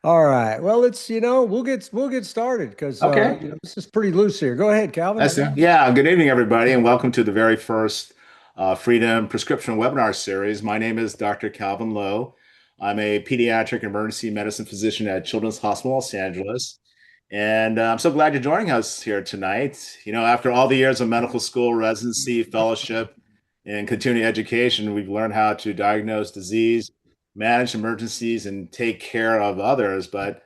All right. Well, we'll get started because Okay. this is pretty loose here. Go ahead, Calvin. Yeah. Good evening, everybody, and welcome to the very first Freedom Prescription webinar series. My name is Dr. Calvin Lowe. I'm a pediatric emergency medicine physician at Children's Hospital Los Angeles. And I'm so glad you're joining us here tonight. After all the years of medical school, residency, fellowship, and continuing education, we've learned how to diagnose disease, manage emergencies, and take care of others. But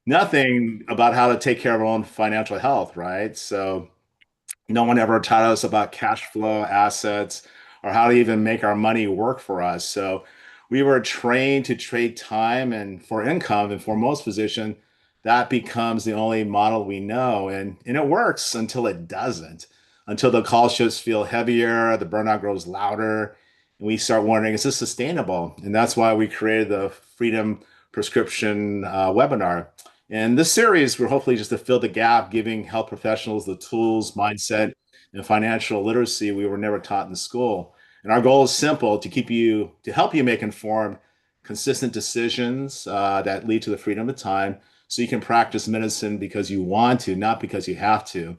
nothing about how to take care of our own financial health, right? So no one ever taught us about cash flow, assets, or how to even make our money work for us. So we were trained to trade time and for income, and for most physicians, that becomes the only model we know. And it works until it doesn't, until the call shifts feel heavier, the burnout grows louder, and we start wondering, is this sustainable? And that's why we created the Freedom Prescription webinar. And this series, we're hopefully just to fill the gap, giving health professionals the tools, mindset, and financial literacy we were never taught in school. And our goal is simple: to help you make informed, consistent decisions that lead to the freedom of time, so you can practice medicine because you want to, not because you have to.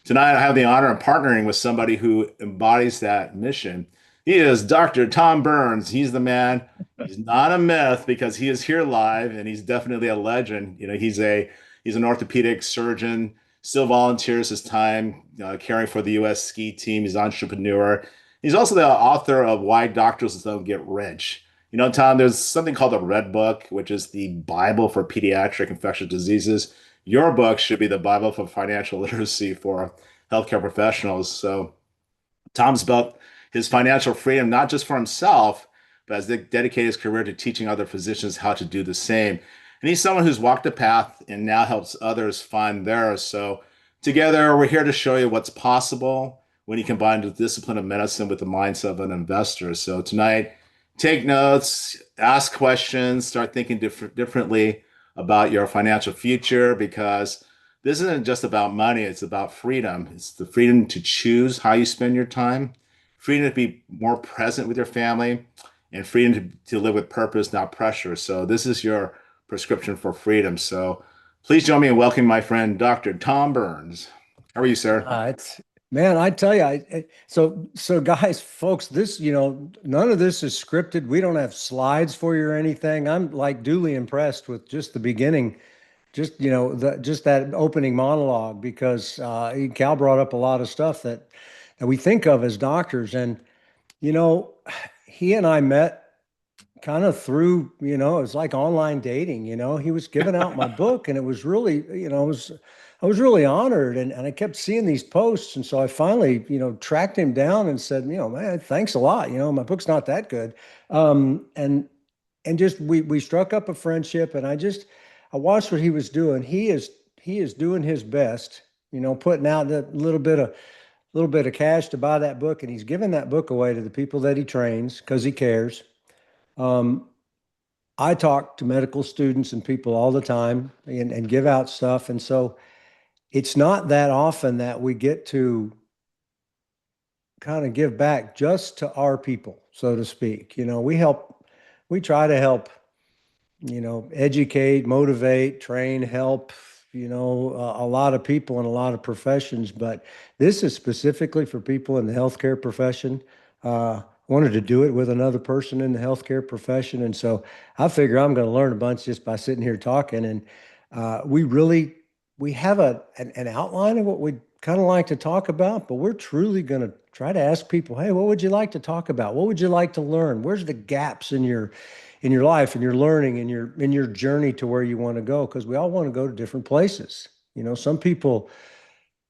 Tonight, I have the honor of partnering with somebody who embodies that mission. He is Dr. Tom Burns. He's the man. He's not a myth because he is here live, and he's definitely a legend. He's an orthopedic surgeon, still volunteers his time caring for the U.S. ski team. He's an entrepreneur. He's also the author of Why Doctors Don't Get Rich. Tom, there's something called the Red Book, which is the Bible for pediatric infectious diseases. Your book should be the Bible for financial literacy for healthcare professionals. So Tom's built his financial freedom not just for himself, but has dedicated his career to teaching other physicians how to do the same. And he's someone who's walked the path and now helps others find theirs. So together, we're here to show you what's possible when you combine the discipline of medicine with the mindset of an investor. So tonight, take notes, ask questions, start thinking differently about your financial future, because this isn't just about money, it's about freedom. It's the freedom to choose how you spend your time, freedom to be more present with your family, and freedom to live with purpose, not pressure. So this is your prescription for freedom. So please join me in welcoming my friend, Dr. Tom Burns. How are you, sir? It's Man, I tell you, so guys, folks, none of this is scripted. We don't have slides for you or anything. I'm like duly impressed with just the beginning, just that opening monologue because Cal brought up a lot of stuff that we think of as doctors, and you know, he and I met kind of through, it was like online dating. He was giving out my book, and it was really, I was really honored, and I kept seeing these posts. And so I finally, tracked him down and said, man, thanks a lot. My book's not that good. And just we struck up a friendship, and I watched what he was doing. He is doing his best, putting out that little bit of cash to buy that book, and he's giving that book away to the people that he trains because he cares. Um, I talk to medical students and people all the time and give out stuff. And so it's not that often that we get to kind of give back just to our people, so to speak. We try to help, educate, motivate, train, help, a lot of people in a lot of professions, but this is specifically for people in the healthcare profession. Wanted to do it with another person in the healthcare profession. And so I figure I'm going to learn a bunch just by sitting here talking. And we have an outline of what we'd kind of like to talk about, but we're truly going to try to ask people, hey, what would you like to talk about? What would you like to learn? Where's the gaps in your life and your learning and your journey to where you want to go? Because we all want to go to different places. Some people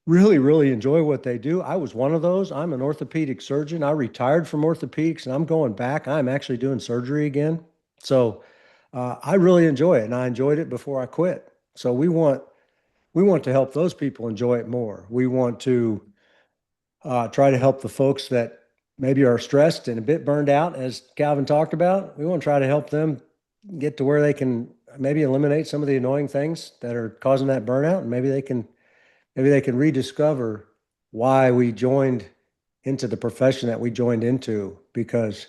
really, really enjoy what they do. I was one of those. I'm an orthopedic surgeon. I retired from orthopedics and I'm going back. I'm actually doing surgery again. So I really enjoy it, and I enjoyed it before I quit. So we want to help those people enjoy it more. We want to try to help the folks that maybe are stressed and a bit burned out, as Calvin talked about. We want to try to help them get to where they can maybe eliminate some of the annoying things that are causing that burnout, and maybe they can rediscover why we joined into the profession that we joined into. Because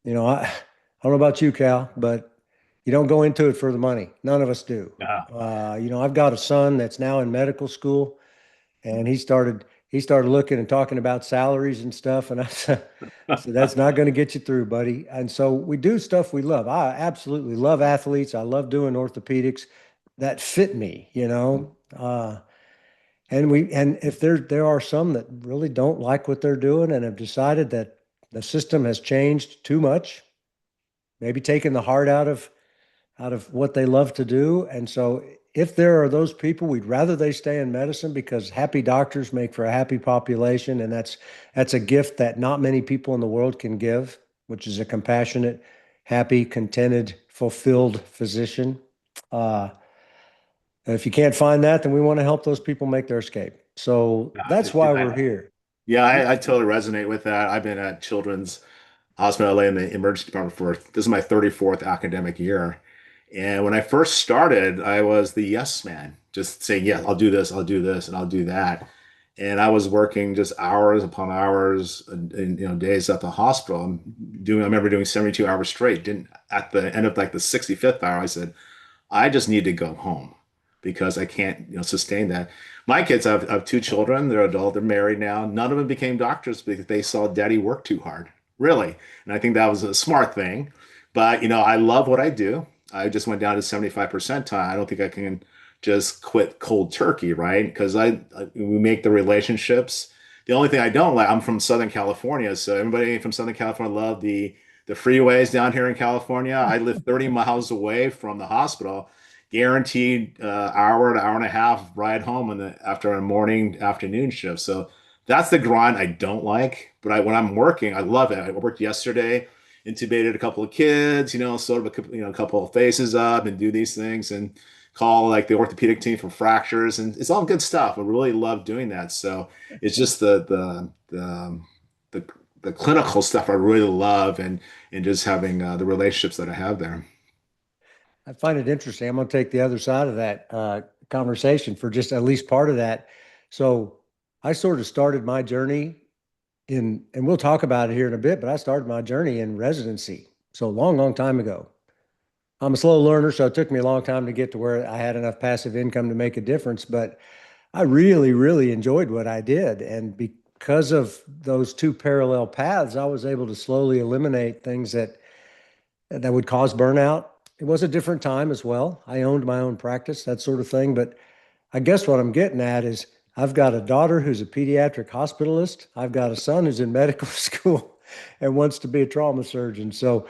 I don't know about you, Cal, but You don't go into it for the money. None of us do. Yeah. I've got a son that's now in medical school, and he started looking and talking about salaries and stuff, and I said, so that's not going to get you through, buddy. And so we do stuff we love. I absolutely love athletes. I love doing orthopedics that fit me, and if there are some that really don't like what they're doing and have decided that the system has changed too much, maybe taking the heart out of what they love to do. And so if there are those people, we'd rather they stay in medicine because happy doctors make for a happy population. And that's a gift that not many people in the world can give, which is a compassionate, happy, contented, fulfilled physician. Uh, and if you can't find that, then we want to help those people make their escape. So that's why we're here. Yeah, I totally resonate with that. I've been at Children's Hospital LA in the emergency department for this is my 34th academic year. And when I first started, I was the yes man, just saying, yeah, I'll do this, and I'll do that. And I was working just hours upon hours and days at the hospital. I remember doing 72 hours straight. Didn't At the end of like the 65th hour, I said, I just need to go home because I can't, sustain that. My kids I have two children. They're adult. They're married now. None of them became doctors because they saw daddy work too hard, really. And I think that was a smart thing. But, I love what I do. I just went down to 75 percentile. I don't think I can just quit cold turkey, right? Because we make the relationships. The only thing I don't like, I'm from Southern California, so everybody from Southern California love the freeways down here in California. I live 30 miles away from the hospital, guaranteed hour to hour and a half ride home after a morning afternoon shift. So that's the grind I don't like. But when I'm working, I love it. I worked yesterday, intubated a couple of kids, sort of a couple of faces up and do these things and call like the orthopedic team for fractures, and it's all good stuff. I really love doing that. So it's just the the clinical stuff I really love, and just having the relationships that I have there. I find it interesting. I'm going to take the other side of that conversation for just at least part of that. So I sort of started my journey and we'll talk about it here in a bit, but I started my journey in residency. So a long, long time ago. I'm a slow learner, so it took me a long time to get to where I had enough passive income to make a difference. But I really, really enjoyed what I did. And because of those two parallel paths, I was able to slowly eliminate things that would cause burnout. It was a different time as well. I owned my own practice, that sort of thing. But I guess what I'm getting at is I've got a daughter who's a pediatric hospitalist. I've got a son who's in medical school and wants to be a trauma surgeon. So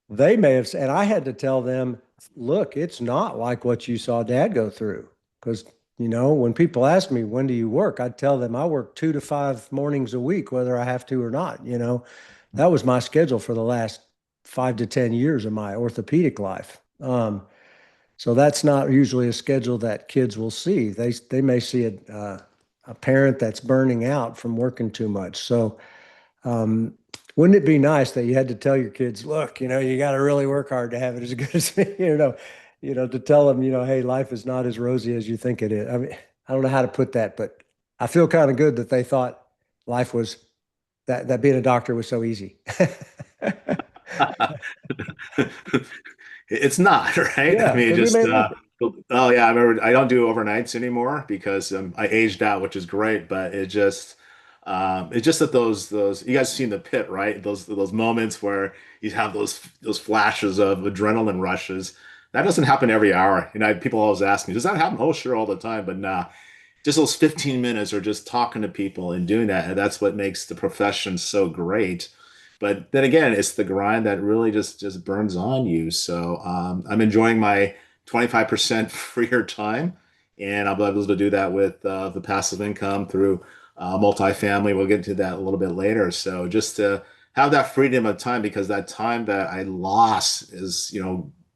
they may have, and I had to tell them, look, it's not like what you saw dad go through. Because, when people ask me, when do you work? I tell them I work 2 to 5 mornings a week, whether I have to or not. That was my schedule for the last 5 to 10 years of my orthopedic life. So that's not usually a schedule that kids will see. They may see a parent that's burning out from working too much. So wouldn't it be nice that you had to tell your kids, look, you got to really work hard to have it as good as me, to tell them, hey, life is not as rosy as you think it is. I mean, I don't know how to put that, but I feel kind of good that they thought life was that being a doctor was so easy. It's not, right? I Yeah, mean, because we just may like it. oh yeah, I remember I don't do overnights anymore because I aged out, which is great, but it's just that those you guys seen the pit, right? Those moments where you have those flashes of adrenaline rushes. That doesn't happen every hour. People always ask me, does that happen? Oh, sure, all the time, but nah. Just those 15 minutes or just talking to people and doing that, and that's what makes the profession so great. But then again, it's the grind that really just burns on you. So I'm enjoying my 25% freer time, and I'll be able to do that with the passive income through multifamily. We'll get into that a little bit later. So just to have that freedom of time, because that time that I lost is,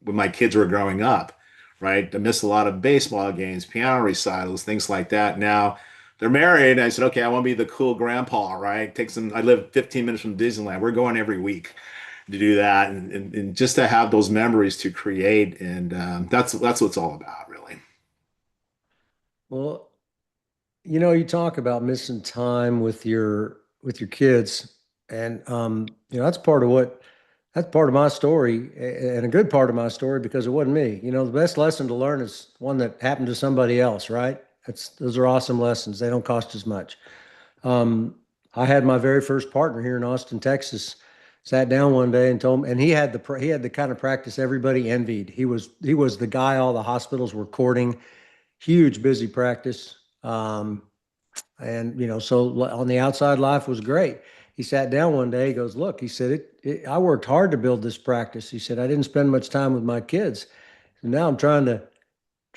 when my kids were growing up, right? I missed a lot of baseball games, piano recitals, things like that. Now they're married. And I said, okay, I want to be the cool grandpa, right? I live 15 minutes from Disneyland. We're going every week to do that. And just to have those memories to create. And that's what it's all about, really. Well, you talk about missing time with your kids, and that's part of what That's part of my story and a good part of my story because it wasn't me. The best lesson to learn is one that happened to somebody else, right? Those are awesome lessons. They don't cost as much. Um, I had my very first partner here in Austin, Texas. Sat down one day and told him, and he had the kind of practice everybody envied. He was the guy all the hospitals were courting. Huge, busy practice. And so on the outside, life was great. He sat down one day. He goes, "Look," he said, I worked hard to build this practice." He said, "I didn't spend much time with my kids. And now I'm trying to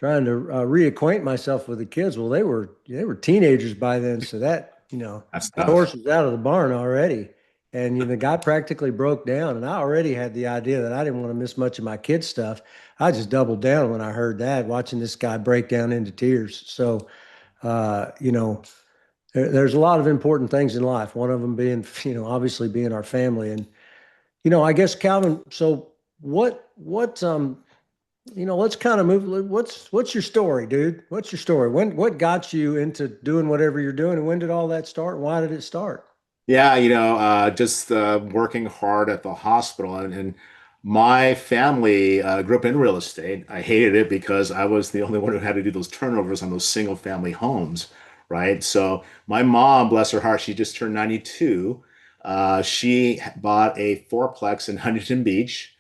reacquaint myself with the kids." Well, they were teenagers by then, so That's that tough. horse was out of the barn already. And the guy practically broke down, and I already had the idea that I didn't want to miss much of my kids' stuff. I just doubled down when I heard that, watching this guy break down into tears. So, uh, you know, there's a lot of important things in life. One of them being, obviously being our family. And I guess Calvin. So let's kind of move. What's your story, dude? What's your story? What got you into doing whatever you're doing, and when did all that start? And why did it start? Yeah, just working hard at the hospital, and my family grew up in real estate. I hated it because I was the only one who had to do those turnovers on those single family homes, right? So my mom, bless her heart, she just turned 92. She bought a fourplex in Huntington Beach,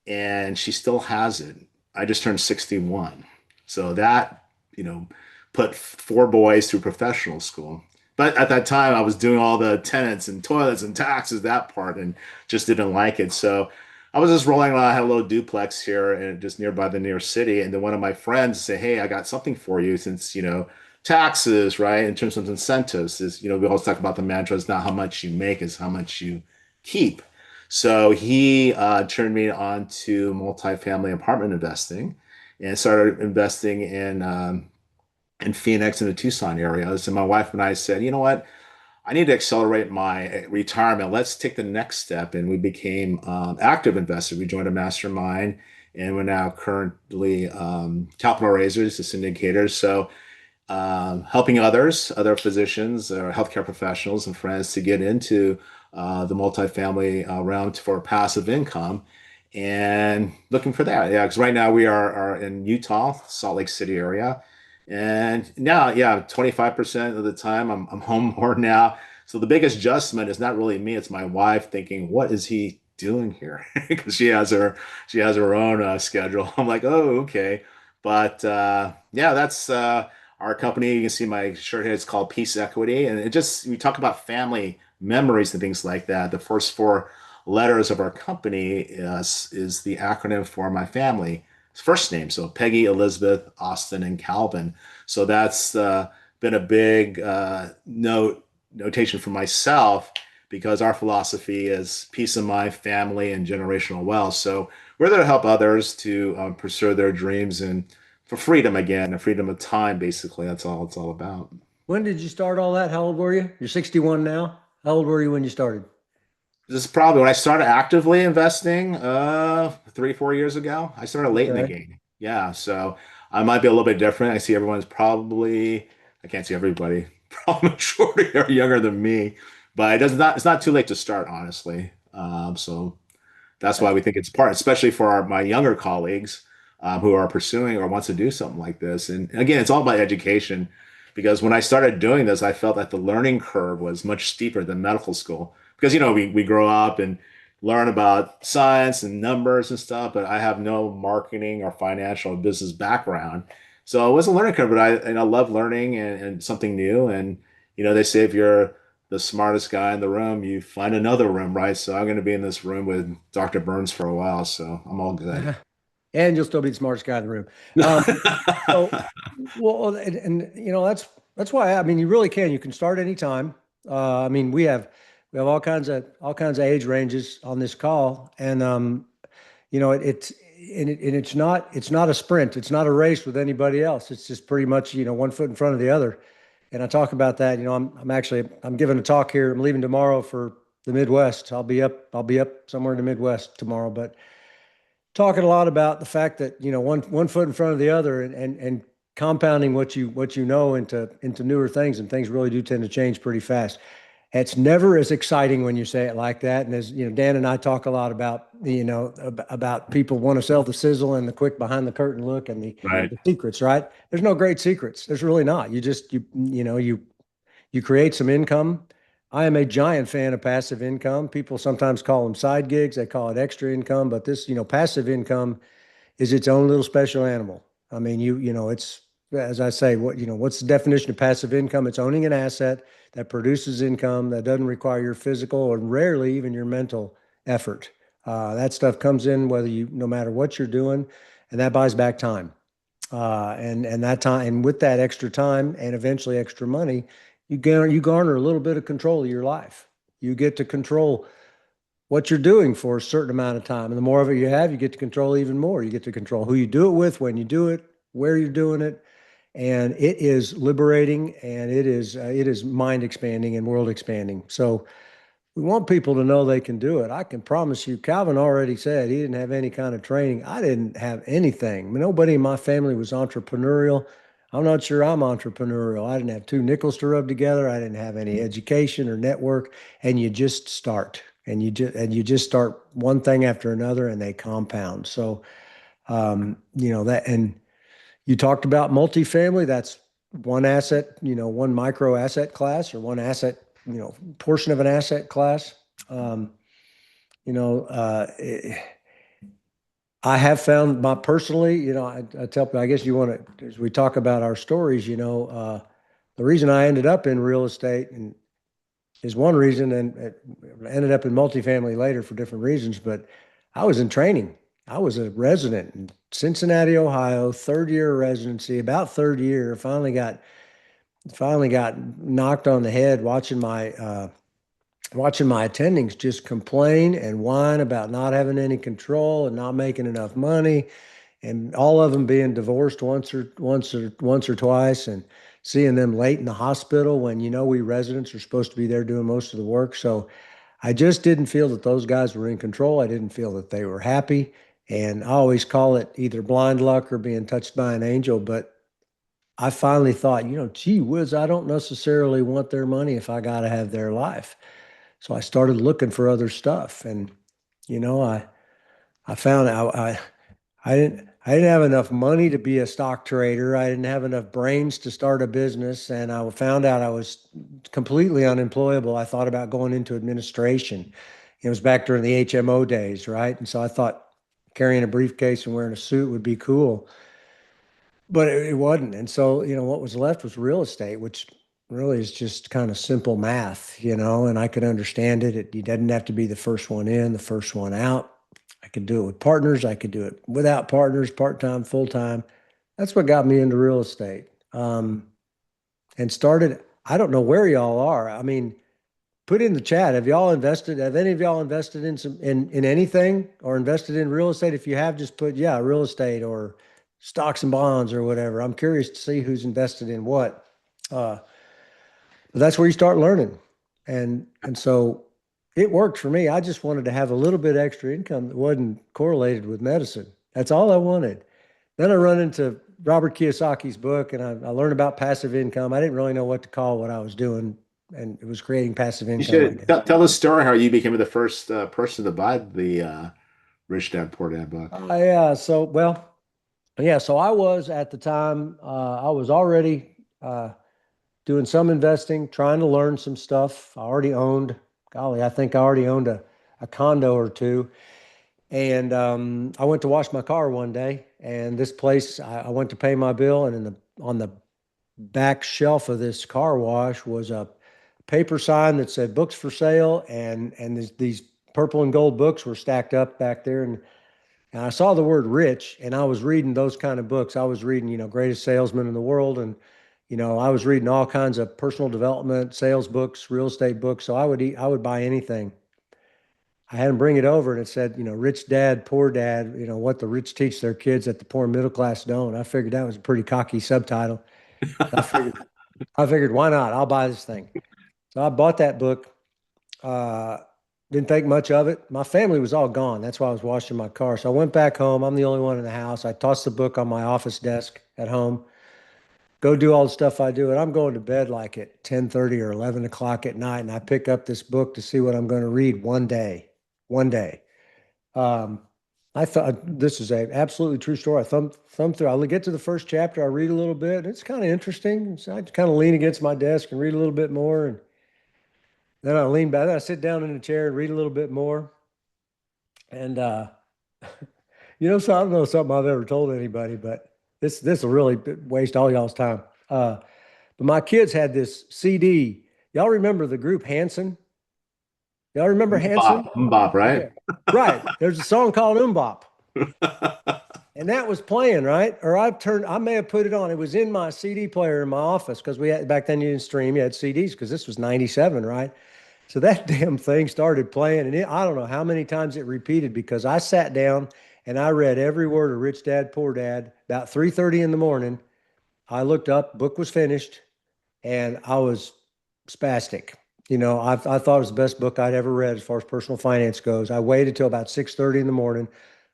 and she still has it. I just turned 61. So that, you know, put four boys through professional school. But at that time, I was doing all the tenants and toilets and taxes, that part, and just didn't like it. So I was just rolling around. I had a little duplex here and just nearby the near city. And then one of my friends say, "Hey, I got something for you since, taxes, right? In terms of incentives is, we always talk about the mantra, it's not how much you make, it's how much you keep." So he turned me on to multifamily apartment investing and started investing in Phoenix and the Tucson areas. And my wife and I said, "You know what? I need to accelerate my retirement. Let's take the next step." And we became active investors. We joined a mastermind, and we're now currently capital raisers, the syndicators. So helping others, other physicians or healthcare professionals and friends to get into the multifamily realm for passive income and looking for that. Yeah, because right now we are in Utah, Salt Lake City area. And now, yeah, 25% of the time I'm home more now. So the biggest adjustment is not really me, it's my wife thinking, what is he doing here? Because she has her own schedule. I'm like, oh, okay. But yeah, that's our company. You can see my shirt here. It's called PEACEquity, and we talk about family memories and things like that. The first four letters of our company is the acronym for my family first name. So Peggy, Elizabeth, Austin, and Calvin. So that's been a big notation for myself because our philosophy is peace of mind, family, and generational wealth. So we're there to help others to pursue their dreams and for freedom again, and freedom of time, basically. That's all it's all about. When did you start all that? How old were you? You're 61 now. How old were you when you started? This is probably when I started actively investing 3, 4 years ago. I started late in the Okay. game. Yeah, so I might be a little bit different. I see everyone's probably, I can't see everybody, probably majority are younger than me, but it's not too late to start, honestly. So that's why we think it's part, especially for my younger colleagues who are pursuing or wants to do something like this. And again, it's all about education because when I started doing this, I felt that the learning curve was much steeper than medical school because we grow up and learn about science and numbers and stuff, but I have no marketing or financial or business background. So it was a learning curve, but I love learning and something new. And they say if you're the smartest guy in the room, you find another room, right? So I'm going to be in this room with Dr. Burns for a while, so I'm all good. And you'll still be the smartest guy in the room. So, well, and that's why I mean you really can. You can start anytime. I mean we have all kinds of age ranges on this call, and you know it, it's and it's not a sprint. It's not a race with anybody else. It's just pretty much one foot in front of the other. And I talk about that. I'm giving a talk here. I'm leaving tomorrow for the Midwest. I'll be up somewhere in the Midwest tomorrow, but talking a lot about the fact that one foot in front of the other and compounding what you know into newer things, and things really do tend to change pretty fast. It's never as exciting when you say it like that. And as you know, Dan and I talk a lot about, about people want to sell the sizzle and the quick behind the curtain look and Right. the secrets, right? There's no great secrets. There's really not. You create some income. I am a giant fan of passive income. People sometimes call them side gigs. They call it extra income, but this, passive income is its own little special animal. I mean, it's, as I say, what's the definition of passive income? It's owning an asset that produces income that doesn't require your physical or rarely even your mental effort. That stuff comes in no matter what you're doing, and that buys back time. And that time, and with that extra time and eventually extra money, you garner a little bit of control of your life. You get to control what you're doing for a certain amount of time. And the more of it you have, you get to control even more. You get to control who you do it with, when you do it, where you're doing it. And it is liberating, and it is mind expanding and world expanding. So we want people to know they can do it. I can promise you, Calvin already said he didn't have any kind of training. I didn't have anything. Nobody in my family was entrepreneurial. I'm not sure I'm entrepreneurial. I didn't have two nickels to rub together. I didn't have any education or network. And you just start, and you just start one thing after another, and they compound. So, that, and you talked about multifamily. That's one asset, one micro asset class, or one asset, portion of an asset class. Um, you know, I have found my personally, I tell people, I guess you want to, as we talk about our stories, the reason I ended up in real estate and is one reason, and it ended up in multifamily later for different reasons, but I was in training. I was a resident in Cincinnati, Ohio, third year residency, about third year, finally got knocked on the head watching my attendings just complain and whine about not having any control and not making enough money, and all of them being divorced once or twice, and seeing them late in the hospital when we residents are supposed to be there doing most of the work. So I just didn't feel that those guys were in control. I didn't feel that they were happy. And I always call it either blind luck or being touched by an angel. But I finally thought, gee whiz, I don't necessarily want their money if I got to have their life. So I started looking for other stuff. And, I found out I didn't have enough money to be a stock trader. I didn't have enough brains to start a business, and I found out I was completely unemployable. I thought about going into administration. It was back during the HMO days, right? And so I thought carrying a briefcase and wearing a suit would be cool, but it wasn't. And so, what was left was real estate, which really is just kind of simple math, and I could understand it. You didn't have to be the first one in, the first one out. I could do it with partners. I could do it without partners, part-time, full-time. That's what got me into real estate. And started, I don't know where y'all are. I mean, put in the chat. Have any of y'all invested in anything or invested in real estate? If you have, just put, yeah, real estate or stocks and bonds or whatever. I'm curious to see who's invested in what. Uh, but that's where you start learning. And so it worked for me. I just wanted to have a little bit extra income that wasn't correlated with medicine. That's all I wanted. Then I run into Robert Kiyosaki's book, and I learned about passive income. I didn't really know what to call what I was doing, and it was creating passive You income, I should guess. tell the story how you became the first person to buy the Rich Dad Poor Dad book. Yeah. So, well, yeah. So I was at the time, I was already doing some investing, trying to learn some stuff. I already owned, golly, I think I already owned a condo or two. And I went to wash my car one day, and this place, I went to pay my bill, and on the back shelf of this car wash was a paper sign that said books for sale, and these purple and gold books were stacked up back there, and I saw the word rich, and I was reading those kind of books. I was reading, Greatest Salesman in the World, and I was reading all kinds of personal development, sales books, real estate books. So I would buy anything. I had them bring it over, and it said, rich dad, poor dad, what the rich teach their kids that the poor middle class don't. I figured that was a pretty cocky subtitle. I figured, I figured, why not? I'll buy this thing. So I bought that book. Uh, didn't think much of it. My family was all gone. That's why I was washing my car. So I went back home. I'm the only one in the house. I tossed the book on my office desk at home. go do all the stuff I do. And I'm going to bed like at 10:30 or 11 o'clock at night. And I pick up this book to see what I'm going to read one day. One day. Um, I thought this is a absolutely true story. I thumb through. I get to the first chapter. I read a little bit. It's kind of interesting. So I kind of lean against my desk and read a little bit more, and then I lean back. Then I sit down in a chair and read a little bit more. And so I don't know something I've ever told anybody, but this will really waste all y'all's time. But my kids had this CD. Y'all remember the group Hanson? Y'all remember Hanson? Mbop, right? Yeah. Right. There's a song called Mbop. And that was playing, right? Or I may have put it on. It was in my CD player in my office because we had, back then you didn't stream, you had CDs because this was 97, right? So that damn thing started playing. And I don't know how many times it repeated because I sat down and I read every word of Rich Dad, Poor Dad about 3:30 in the morning. I looked up, book was finished, and I was spastic. I thought it was the best book I'd ever read as far as personal finance goes. I waited till about 6:30 in the morning,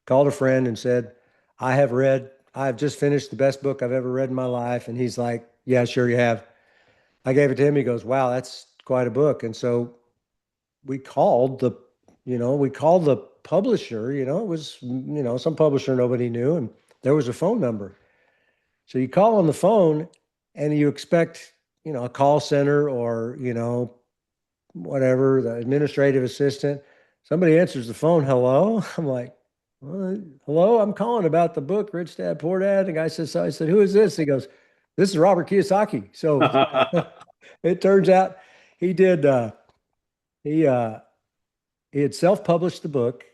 called a friend and said, I have just finished the best book I've ever read in my life. And he's like, yeah, sure you have. I gave it to him. He goes, wow, that's quite a book. And so we called the publisher, it was, some publisher nobody knew. And there was a phone number. So you call on the phone and you expect, a call center or, whatever, the administrative assistant. Somebody answers the phone, hello. I'm like, well, hello, I'm calling about the book, Rich Dad, Poor Dad. The guy says, so I said, who is this? He goes, this is Robert Kiyosaki. So it turns out he did, he, uh, he had self-published the book,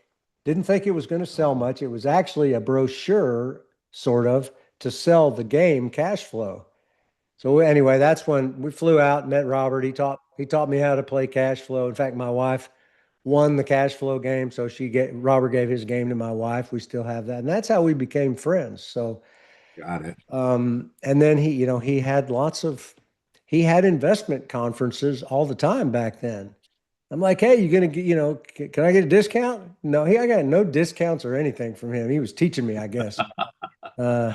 didn't think it was going to sell much. It was actually a brochure, sort of, to sell the game Cash Flow. So anyway, that's when we flew out and met Robert. He taught me how to play Cash Flow. In fact, my wife won the Cash Flow game, so Robert gave his game to my wife. We still have that, and that's how we became friends. So, Got it. and then he had investment conferences all the time back then. I'm like, hey, you gonna get, can I get a discount? No, I got no discounts or anything from him. He was teaching me, I guess. Uh,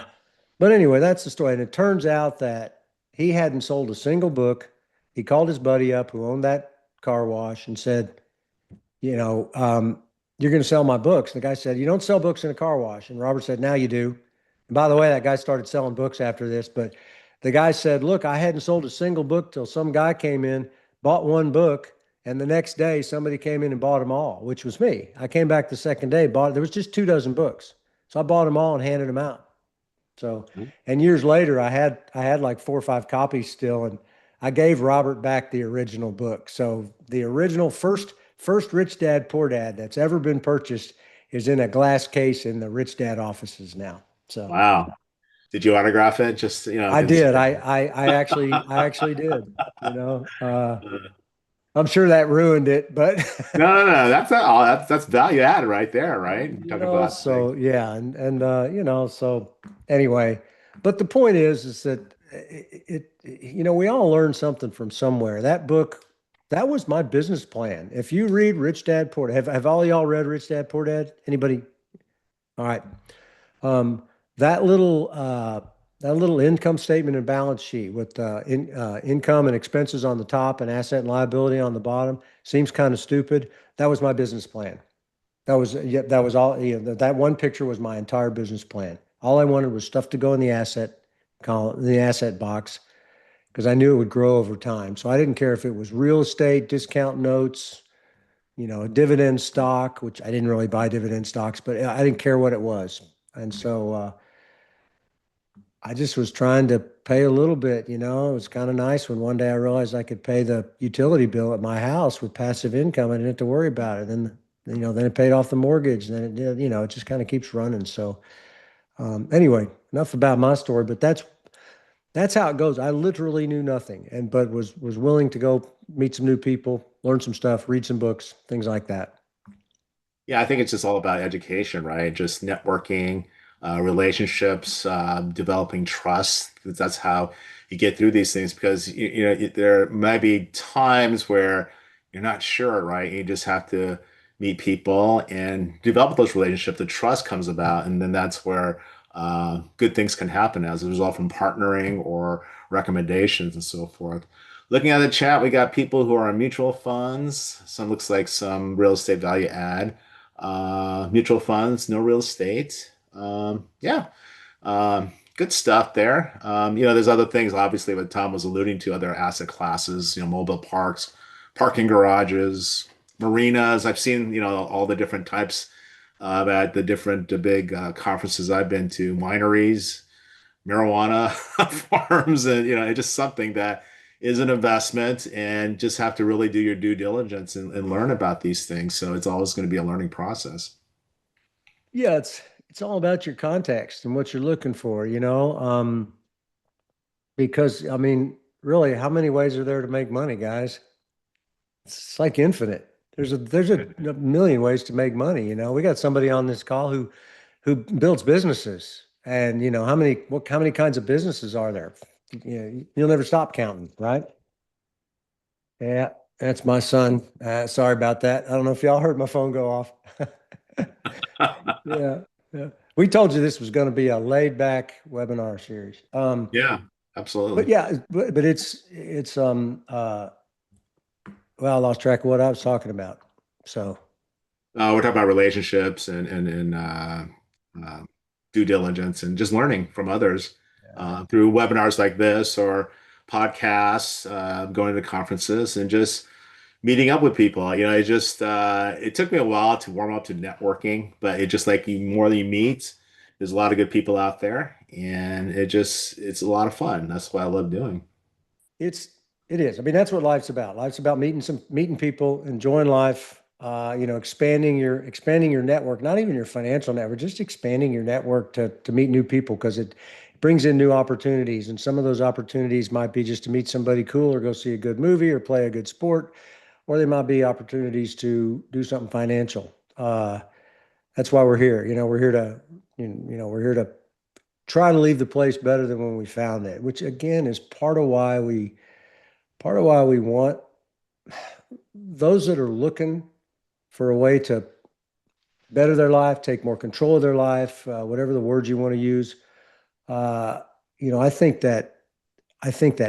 but anyway, that's the story. And it turns out that he hadn't sold a single book. He called his buddy up who owned that car wash and said, you're going to sell my books. And the guy said, you don't sell books in a car wash. And Robert said, now you do. And by the way, that guy started selling books after this. But the guy said, look, I hadn't sold a single book till some guy came in, bought one book. And the next day, somebody came in and bought them all, which was me. I came back the second day, there was just 24 books. So I bought them all and handed them out. So, and years later, I had like 4 or 5 copies still, and I gave Robert back the original book. So the original first Rich Dad Poor Dad that's ever been purchased is in a glass case in the Rich Dad offices now. So Wow. Did you autograph it? Just, I did. I actually did. I'm sure that ruined it, but no, no, no. That's not all. That's value add right there, right? You talk about so yeah, and so anyway, but the point is that we all learn something from somewhere. That book, that was my business plan. If you read Rich Dad Poor Dad, have all y'all read Rich Dad Poor Dad? Anybody? All right. Um, that little that little income statement and balance sheet with income and expenses on the top and asset and liability on the bottom seems kind of stupid. That was my business plan. That was all. That one picture was my entire business plan. All I wanted was stuff to go in the asset column, the asset box, because I knew it would grow over time. So I didn't care if it was real estate, discount notes, a dividend stock, which I didn't really buy dividend stocks, but I didn't care what it was. And so I just was trying to pay a little bit. It was kind of nice when one day I realized I could pay the utility bill at my house with passive income. I didn't have to worry about it. Then it paid off the mortgage. And then it did, it just kind of keeps running. So anyway, enough about my story, but that's how it goes. I literally knew nothing, but was willing to go meet some new people, learn some stuff, read some books, things like that. Yeah, I think it's just all about education, right? Just networking, relationships, developing trust. That's how you get through these things because there might be times where you're not sure, right? You just have to meet people and develop those relationships. The trust comes about, and then that's where good things can happen as a result from partnering or recommendations and so forth. Looking at the chat, we got people who are on mutual funds. Some looks like some real estate value add. Mutual funds, no real estate. Yeah, good stuff there. There's other things, obviously, what Tom was alluding to, other asset classes, mobile parks, parking garages, marinas. I've seen, all the different types at the different big conferences I've been to, wineries, marijuana farms, and, it's just something that is an investment and just have to really do your due diligence and learn about these things. So it's always going to be a learning process. Yeah, it's all about your context and what you're looking for, you know. Because I mean, really, how many ways are there to make money, guys? It's like infinite. There's a million ways to make money, you know. We got somebody on this call who builds businesses. And you know, how many kinds of businesses are there? You know, you'll never stop counting, right? Yeah, that's my son. Sorry about that. I don't know if y'all heard my phone go off. Yeah, yeah. We told you this was going to be a laid back webinar series. Yeah, But absolutely. yeah, but it's well, I lost track of what I was talking about. So We're talking about relationships and uh, due diligence and just learning from others through webinars like this or podcasts, going to conferences and just meeting up with people. It took me a while to warm up to networking, but it just like the more you meet, there's a lot of good people out there, and it's a lot of fun. That's what I love doing. it's it is. I mean, that's what life's about. Life's about meeting people, enjoying life. You know, expanding your network, not even your financial network, just expanding your network to meet new people because it brings in new opportunities. And some of those opportunities might be just to meet somebody cool or go see a good movie or play a good sport, or they might be opportunities to do something financial. That's why we're here. You know, we're here to try to leave the place better than when we found it, which again is part of why we want those that are looking for a way to better their life, take more control of their life, whatever the words you want to use. Uh, you know, I think that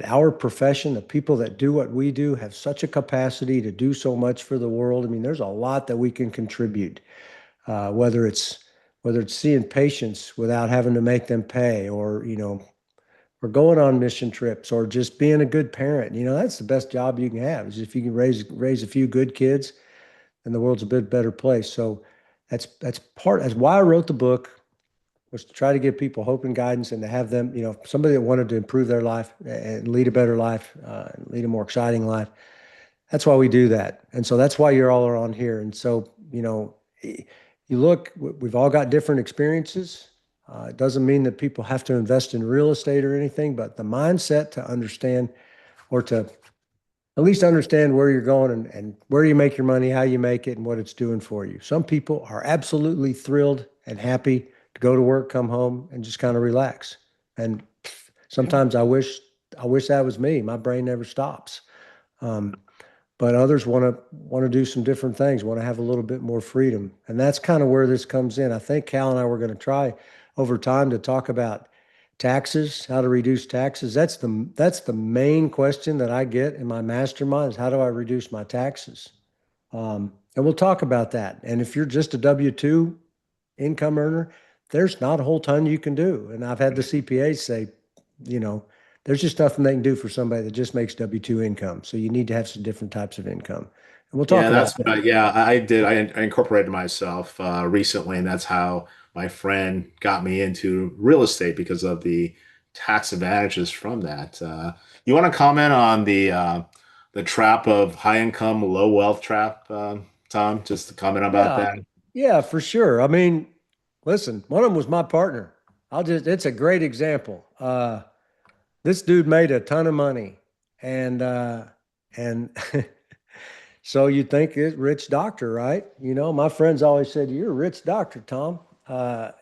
our profession, the people that do what we do, have such a capacity to do so much for the world. I mean, there's a lot that we can contribute, whether it's seeing patients without having to make them pay, or you know, or going on mission trips, or just being a good parent. You know, that's the best job you can have is if you can raise a few good kids, and the world's a bit better place. So that's why I wrote the book, was to try to give people hope and guidance and to have them, you know, somebody that wanted to improve their life and lead a better life, lead a more exciting life. That's why we do that. And so that's why you're all are on here. And so, you know, you look, we've all got different experiences. It doesn't mean that people have to invest in real estate or anything, but the mindset to understand or to at least understand where you're going and where you make your money, how you make it, and what it's doing for you. Some people are absolutely thrilled and happy to go to work, come home, and just kind of relax. And sometimes I wish that was me. My brain never stops. Um, but others want to do some different things, want to have a little bit more freedom, and that's kind of where this comes in. I think Cal and I were going to try over time to talk about taxes, how to reduce taxes. That's the main question that I get in my mastermind is how do I reduce my taxes? And we'll talk about that. And if you're just a W-2 income earner, there's not a whole ton you can do. And I've had the CPAs say, you know, there's just nothing they can do for somebody that just makes W-2 income. So you need to have some different types of income. And we'll talk Yeah, about that's that. yeah, I did. I incorporated myself recently, and that's how my friend got me into real estate because of the tax advantages from that. You want to comment on the trap of high income, low wealth trap, Tom? Just to comment about Yeah. that. Yeah, for sure. I mean, listen, one of them was my partner. It's a great example. This dude made a ton of money and so you think it's rich doctor, right? You know, my friends always said, "You're a rich doctor, Tom."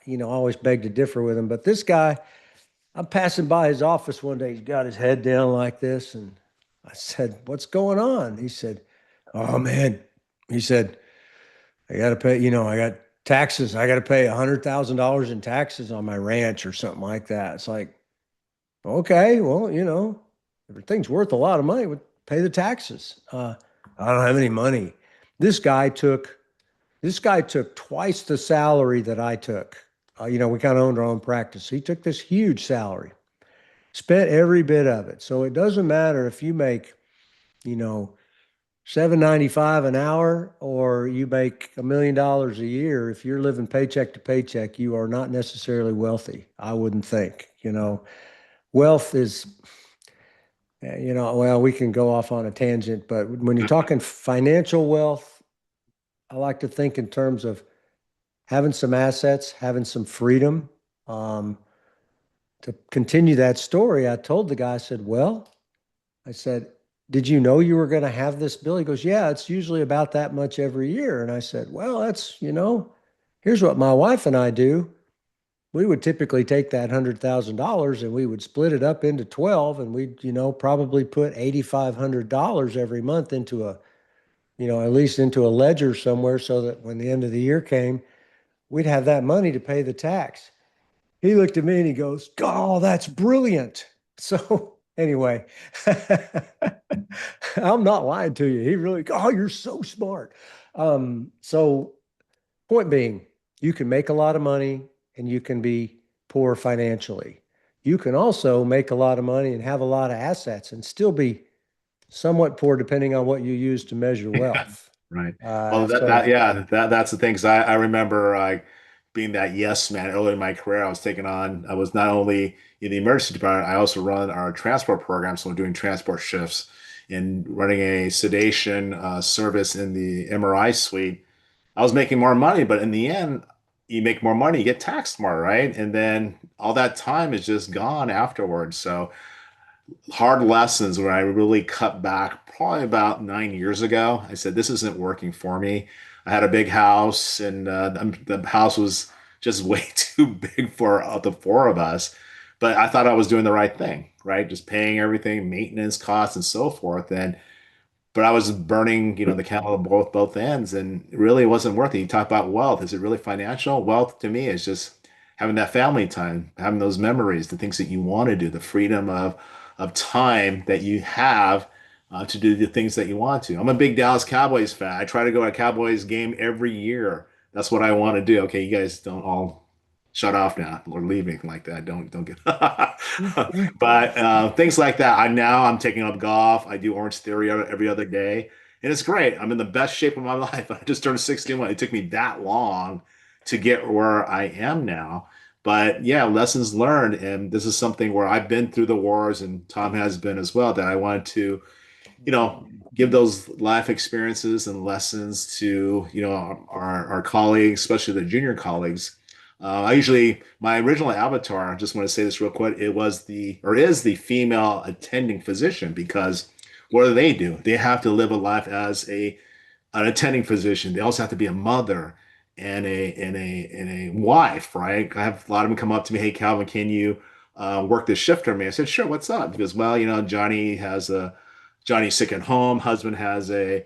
You know, I always beg to differ with him, but this guy, I'm passing by his office one day. He's got his head down like this, and I said, "What's going on?" He said, "Oh man," he said, "I got to pay. You know, I got taxes. I got to pay $100,000 in taxes on my ranch or something like that. It's like, okay, well, everything's worth a lot of money. Would pay the taxes. I don't have any money. This guy took this guy took twice the salary that I took. We kind of owned our own practice. He took this huge salary, spent every bit of it. So it doesn't matter if you make, you know, 7.95 an hour or you make $1 million a year. If you're living paycheck to paycheck, you are not necessarily wealthy. I wouldn't think. Wealth is, well, we can go off on a tangent, but when you're talking financial wealth, I like to think in terms of having some assets, having some freedom. Um, to continue that story, I told the guy, I said, did you know you were going to have this bill? He goes, yeah, it's usually about that much every year. And I said, well, here's what my wife and I do. We would typically take that $100,000 and we would split it up into 12 and we'd, probably put $8,500 every month into at least into a ledger somewhere so that when the end of the year came, we'd have that money to pay the tax. He looked at me and he goes, oh, that's brilliant. So anyway, I'm not lying to you. He really, oh, you're so smart. So point being, you can make a lot of money and you can be poor financially. You can also make a lot of money and have a lot of assets and still be somewhat poor depending on what you use to measure wealth. Right. Uh, Well, so that's the thing. 'Cause I remember being that yes man early in my career. I was not only in the emergency department, I also run our transport program. So I'm doing transport shifts and running a sedation service in the MRI suite. I was making more money, but in the end, you make more money, you get taxed more, right? And then all that time is just gone afterwards. So hard lessons where I really cut back probably about 9 years ago. I said, this isn't working for me. I had a big house, and the house was just way too big for the four of us. But I thought I was doing the right thing, right? Just paying everything, maintenance costs, and so forth. But I was burning, the candle at both ends, and really it wasn't worth it. You talk about wealth. Is it really financial? Wealth to me is just having that family time, having those memories, the things that you want to do, the freedom of time that you have to do the things that you want to. I'm a big Dallas Cowboys fan. I try to go to a Cowboys game every year. That's what I want to do. Okay, you guys don't all shut off now or leave anything like that. Don't get. But things like that. I'm taking up golf. I do Orange Theory every other day, and it's great. I'm in the best shape of my life. I just turned 61. It took me that long to get where I am now. But yeah, lessons learned, and this is something where I've been through the wars, and Tom has been as well. That I wanted to, you know, give those life experiences and lessons to, our colleagues, especially the junior colleagues. My original avatar, I just want to say this real quick, it was or is the female attending physician, because what do? They have to live a life as an attending physician. They also have to be a mother and a wife, right? I have a lot of them come up to me, hey Calvin, can you work this shift for me? I said, sure, what's up? Because, well, Johnny's sick at home, husband has a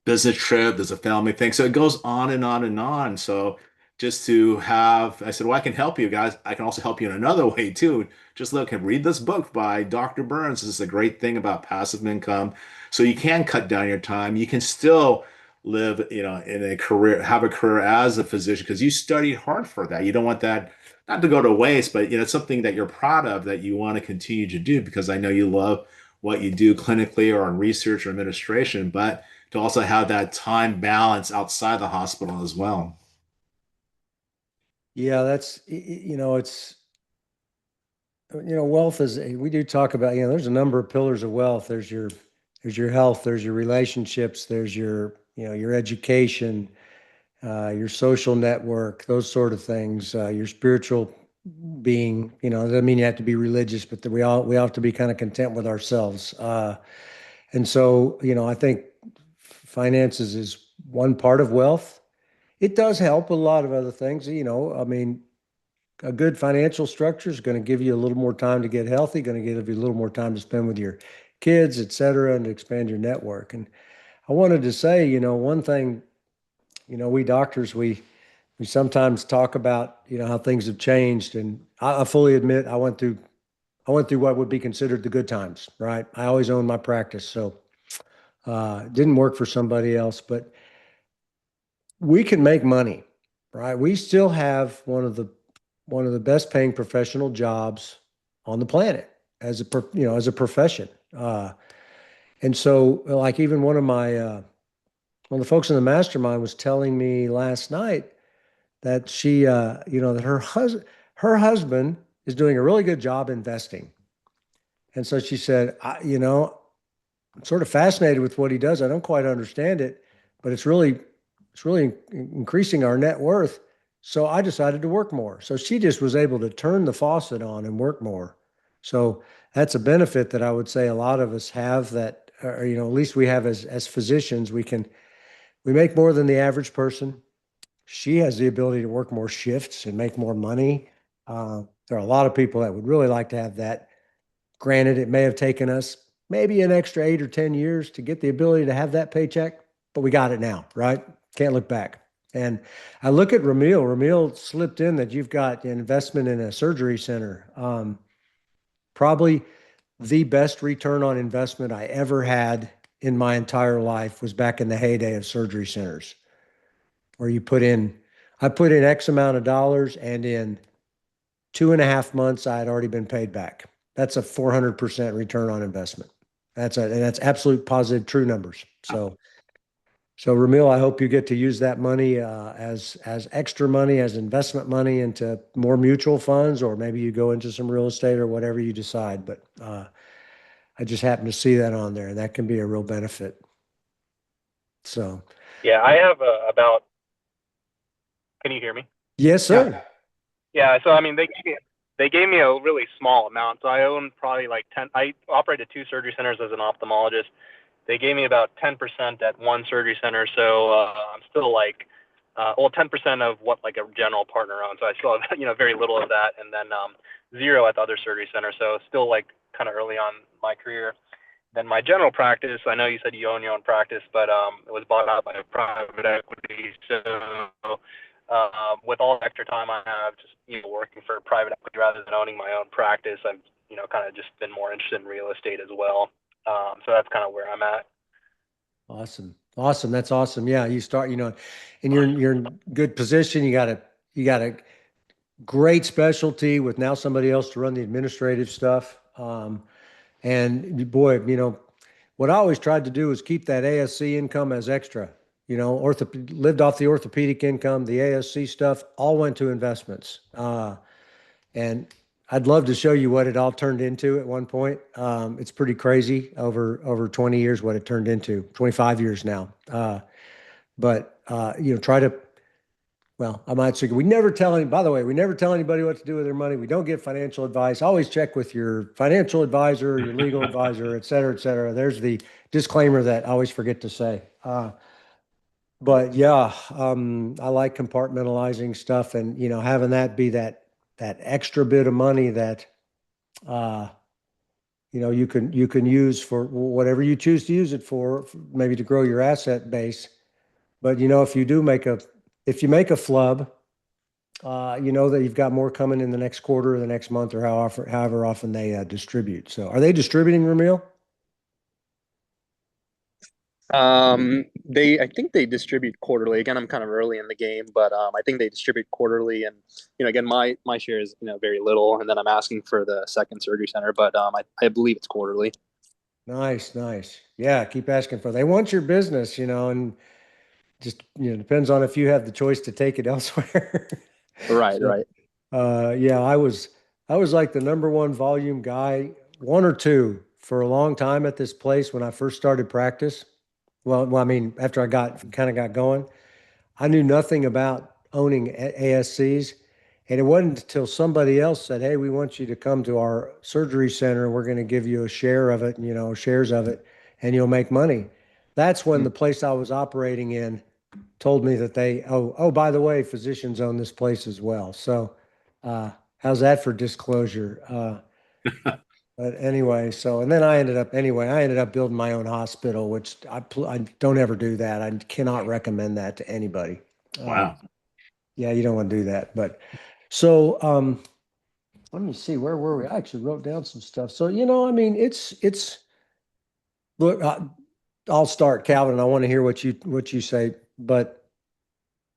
business trip, there's a family thing. So it goes on and on and on. So just to have, I said, well, I can help you guys. I can also help you in another way too. Just look and read this book by Dr. Burns. This is a great thing about passive income. So you can cut down your time. You can still live, in a career, have a career as a physician because you studied hard for that. You don't want that not to go to waste, but it's something that you're proud of that you want to continue to do because I know you love what you do clinically or in research or administration, but to also have that time balance outside the hospital as well. yeah, wealth is, we do talk about, there's a number of pillars of wealth. There's your health, there's your relationships, there's your education, your social network, those sort of things, your spiritual being, doesn't mean you have to be religious, but that we all have to be kind of content with ourselves. And so, I think finances is one part of wealth. It does help a lot of other things, I mean, a good financial structure is going to give you a little more time to get healthy, going to give you a little more time to spend with your kids, et cetera, and to expand your network. And I wanted to say, one thing We doctors, we sometimes talk about, how things have changed. And I fully admit I went through what would be considered the good times, right? I always owned my practice. So it didn't work for somebody else, but we can make money, right? We still have one of the best paying professional jobs on the planet as a profession. And so like even one of the folks in the mastermind was telling me last night that that her husband is doing a really good job investing. And so she said, I'm sort of fascinated with what he does. I don't quite understand it, but it's really increasing our net worth. So I decided to work more. So she just was able to turn the faucet on and work more. So that's a benefit that I would say a lot of us have that, or, at least we have as physicians, we make more than the average person. She has the ability to work more shifts and make more money. There are a lot of people that would really like to have that. Granted, it may have taken us maybe an extra 8 or 10 years to get the ability to have that paycheck, but we got it now, right? Can't look back. And I look at Ramil. Ramil slipped in that you've got an investment in a surgery center. Probably the best return on investment I ever had in my entire life was back in the heyday of surgery centers, where I put in X amount of dollars, and in 2.5 months, I had already been paid back. That's a 400% return on investment. And that's absolute positive true numbers. So Ramil, I hope you get to use that money as extra money, as investment money into more mutual funds, or maybe you go into some real estate or whatever you decide. But I just happen to see that on there, and that can be a real benefit. So Yeah, I have about. Can you hear me? yes, Yeah. sir. Yeah, so I mean, they gave me a really small amount. So I own probably like 10. I operated two surgery centers as an ophthalmologist. They gave me about 10% at one surgery center. So I'm still like, 10% of what like a general partner owns. So I still have very little of that, and then zero at the other surgery center. So still like kind of early on in my career. Then my general practice, I know you said you own your own practice, but it was bought out by a private equity. So with all the extra time I have, just working for private equity rather than owning my own practice, I've kind of just been more interested in real estate as well. So that's kind of where I'm at. Awesome. Awesome. That's awesome. Yeah, you start, and you're in good position. You got a great specialty with now somebody else to run the administrative stuff. And boy, what I always tried to do is keep that ASC income as extra. Lived off the orthopedic income, the ASC stuff, all went to investments. And I'd love to show you what it all turned into at one point. It's pretty crazy over 20 years what it turned into, 25 years now. But try to, well, I might say by the way, we never tell anybody what to do with their money. We don't give financial advice. Always check with your financial advisor, your legal advisor, et cetera, et cetera. There's the disclaimer that I always forget to say. But yeah, I like compartmentalizing stuff, and having that be that extra bit of money that uh, you can use for whatever you choose to use it for, maybe to grow your asset base. But if you make a flub, you know that you've got more coming in the next quarter or the next month, or however often they distribute. So are they distributing, Ramil? I think they distribute quarterly. Again, I'm kind of early in the game, but I think they distribute quarterly. And again, my share is very little, and then I'm asking for the second surgery center, but I believe it's quarterly. Nice, nice. Yeah, keep asking for. They want your business, and just depends on if you have the choice to take it elsewhere. Right, So, right. yeah, I was like the number one volume guy, one or two for a long time at this place when I first started practice. Well, I mean, after I got going, I knew nothing about owning ASCs. And it wasn't until somebody else said, "Hey, we want you to come to our surgery center. We're going to give you a share of it, shares of it, and you'll make money." That's when the place I was operating in told me that by the way, physicians own this place as well. So, how's that for disclosure? But anyway, so and then I ended up building my own hospital, which I don't ever do that. I cannot recommend that to anybody. Uh, Wow. yeah, you don't want to do that. But so let me see, where were we? I actually wrote down some stuff. So, I mean, it's look, I'll start, Calvin, and I want to hear what you say, but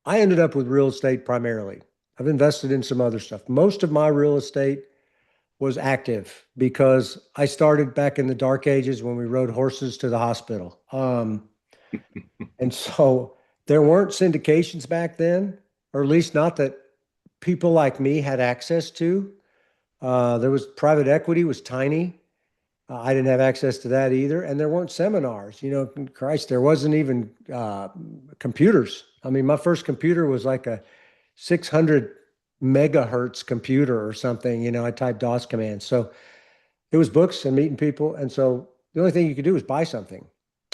I ended up with real estate primarily. I've invested in some other stuff. Most of my real estate was active because I started back in the dark ages when we rode horses to the hospital. And so there weren't syndications back then, or at least not that people like me had access to. There was private equity was tiny. I didn't have access to that either, and there weren't seminars. Christ, there wasn't even computers. I mean, my first computer was like a 600 megahertz computer or something. I typed DOS commands. So it was books and meeting people. And so the only thing you could do was buy something.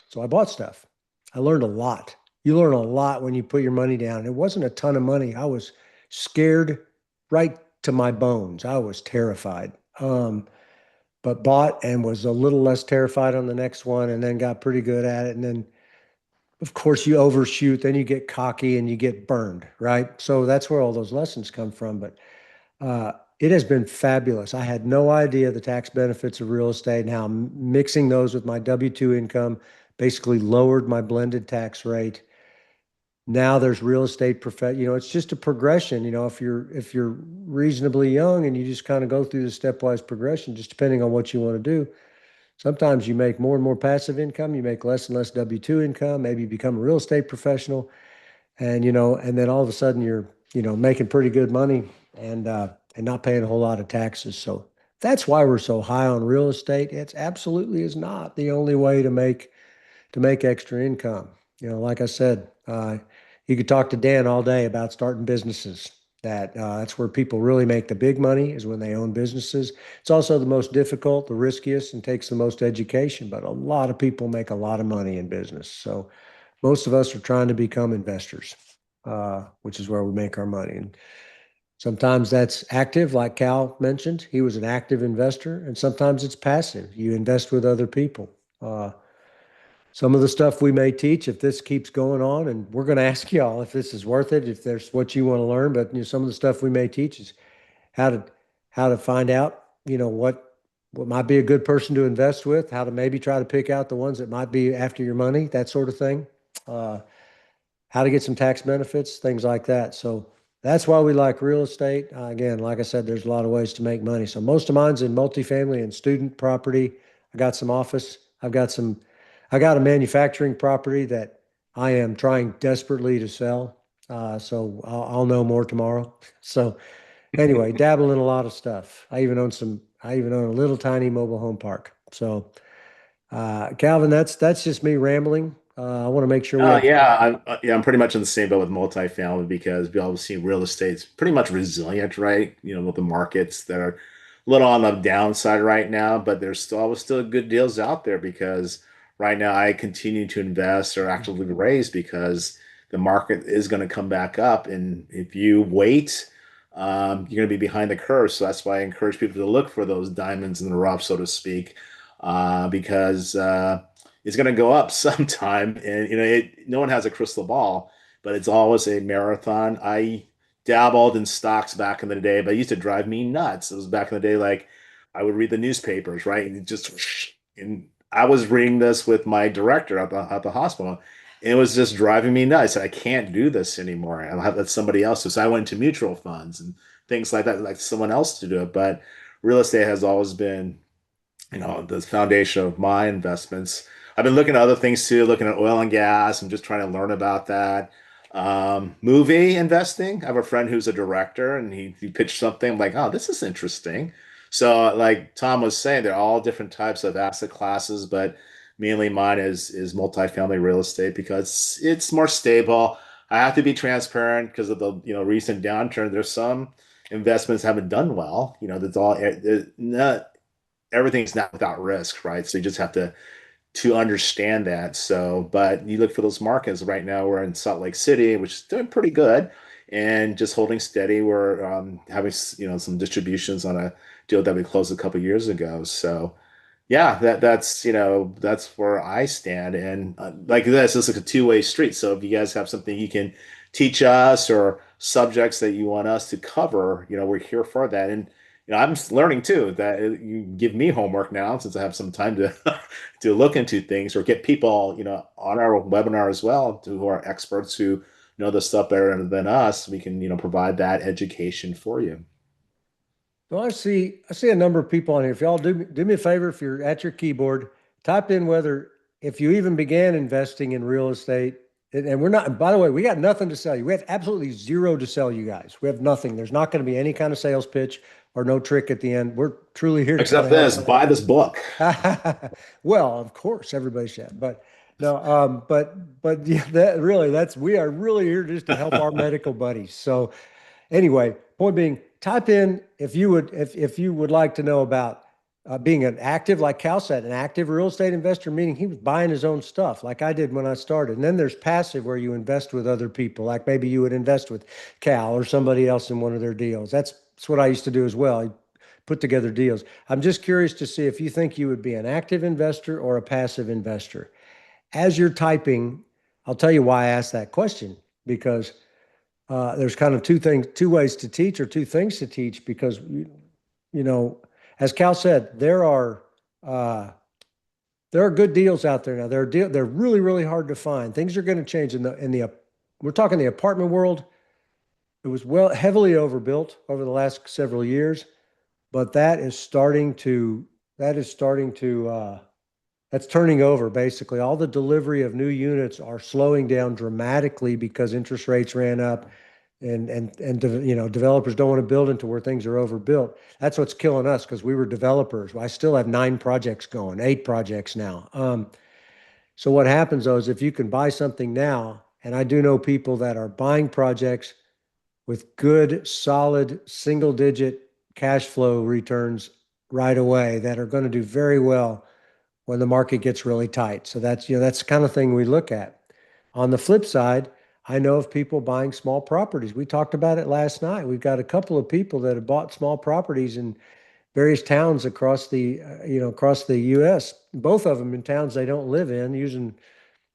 So I bought stuff. I learned a lot. You learn a lot when you put your money down. It wasn't a ton of money. I was scared right to my bones. I was terrified. But bought and was a little less terrified on the next one and then got pretty good at it. And then, of course, you overshoot, then you get cocky and you get burned, right? So that's where all those lessons come from. But it has been fabulous. I had no idea the tax benefits of real estate and how mixing those with my W-2 income basically lowered my blended tax rate. Now there's real estate it's just a progression. If you're reasonably young and you just kind of go through the stepwise progression, just depending on what you want to do. Sometimes you make more and more passive income, you make less and less W-2 income, maybe you become a real estate professional, and then all of a sudden you're, making pretty good money and not paying a whole lot of taxes. So that's why we're so high on real estate. It's absolutely is not the only way to make extra income. Like I said, you could talk to Dan all day about starting businesses. That's where people really make the big money is when they own businesses. It's also the most difficult, the riskiest, and takes the most education. But a lot of people make a lot of money in business. So most of us are trying to become investors, which is where we make our money. And sometimes that's active, like Cal mentioned. He was an active investor, and sometimes it's passive. You invest with other people. Some of the stuff we may teach, if this keeps going on, and we're going to ask y'all if this is worth it, if there's what you want to learn. But some of the stuff we may teach is how to find out, what might be a good person to invest with, how to maybe try to pick out the ones that might be after your money, that sort of thing. Uh, how to get some tax benefits, things like that. So that's why we like real estate. Again, like I said, there's a lot of ways to make money. So most of mine's in multifamily and student property. I got some office. I got a manufacturing property that I am trying desperately to sell. So I'll know more tomorrow. So anyway, dabble in a lot of stuff. I even own a little tiny mobile home park. So Calvin, that's just me rambling. I want to make sure we Oh have. yeah, I'm pretty much in the same boat with multifamily because we all see real estate's pretty much resilient, right? With the markets that are a little on the downside right now, but there's still good deals out there because right now I continue to invest or actively raise because the market is going to come back up, and if you wait, you're going to be behind the curve. So that's why I encourage people to look for those diamonds in the rough, so to speak, because it's going to go up sometime. And no one has a crystal ball, but it's always a marathon. I dabbled in stocks back in the day, but it used to drive me nuts. It was back in the day, like I would read the newspapers, right? And it just, and I was reading this with my director at the hospital. And it was just driving me nuts. I can't do this anymore. I'll have let somebody else do. So I went to mutual funds and things like that, like someone else to do it. But real estate has always been the foundation of my investments. I've been looking at other things too, looking at oil and gas and just trying to learn about that. Movie investing. I have a friend who's a director and he pitched something. I'm like, oh, this is interesting. So, like Tom was saying, they're all different types of asset classes, but mainly mine is multifamily real estate because it's more stable. I have to be transparent because of the recent downturn. There's some investments haven't done well. That's all. Not everything's not without risk, right? So you just have to understand that. So, but you look for those markets right now. We're in Salt Lake City, which is doing pretty good, and just holding steady. We're having some distributions on a deal that we closed a couple years ago. So yeah, that's where I stand. And like this is like a two-way street. So if you guys have something you can teach us or subjects that you want us to cover, we're here for that. And I'm learning too that you give me homework now since I have some time to to look into things or get people, on our webinar as well who are experts who know the stuff better than us. We can, provide that education for you. Well, I see a number of people on here. If y'all do me a favor, if you're at your keyboard, type in whether if you even began investing in real estate. And we're not, by the way, we got nothing to sell you. We have absolutely zero to sell you guys. We have nothing. There's not going to be any kind of sales pitch or no trick at the end. We're truly here to Except kind of this, buy this book. Well, of course, everybody should, but no, but yeah, we are really here just to help our medical buddies. So anyway, point being, type in if you would like to know about being an active, like Cal said, an active real estate investor, meaning he was buying his own stuff, like I did when I started. And then there's passive, where you invest with other people, like maybe you would invest with Cal or somebody else in one of their deals. That's what I used to do as well. I put together deals. I'm just curious to see if you think you would be an active investor or a passive investor. As you're typing, I'll tell you why I asked that question, because there's kind of two ways to teach, or two things to teach, because as Cal said, there are good deals out there now. They're really, really hard to find. Things are going to change we're talking the apartment world. It was heavily overbuilt over the last several years, but that's turning over basically. All the delivery of new units are slowing down dramatically because interest rates ran up, and developers don't want to build into where things are overbuilt. That's what's killing us, because we were developers. I still have 8 projects now. So what happens though is, if you can buy something now, and I do know people that are buying projects with good, solid, single-digit cash flow returns right away, that are going to do very well when the market gets really tight. So that's the kind of thing we look at. On the flip side, I know of people buying small properties. We talked about it last night. We've got a couple of people that have bought small properties in various towns across the U.S. Both of them in towns they don't live in.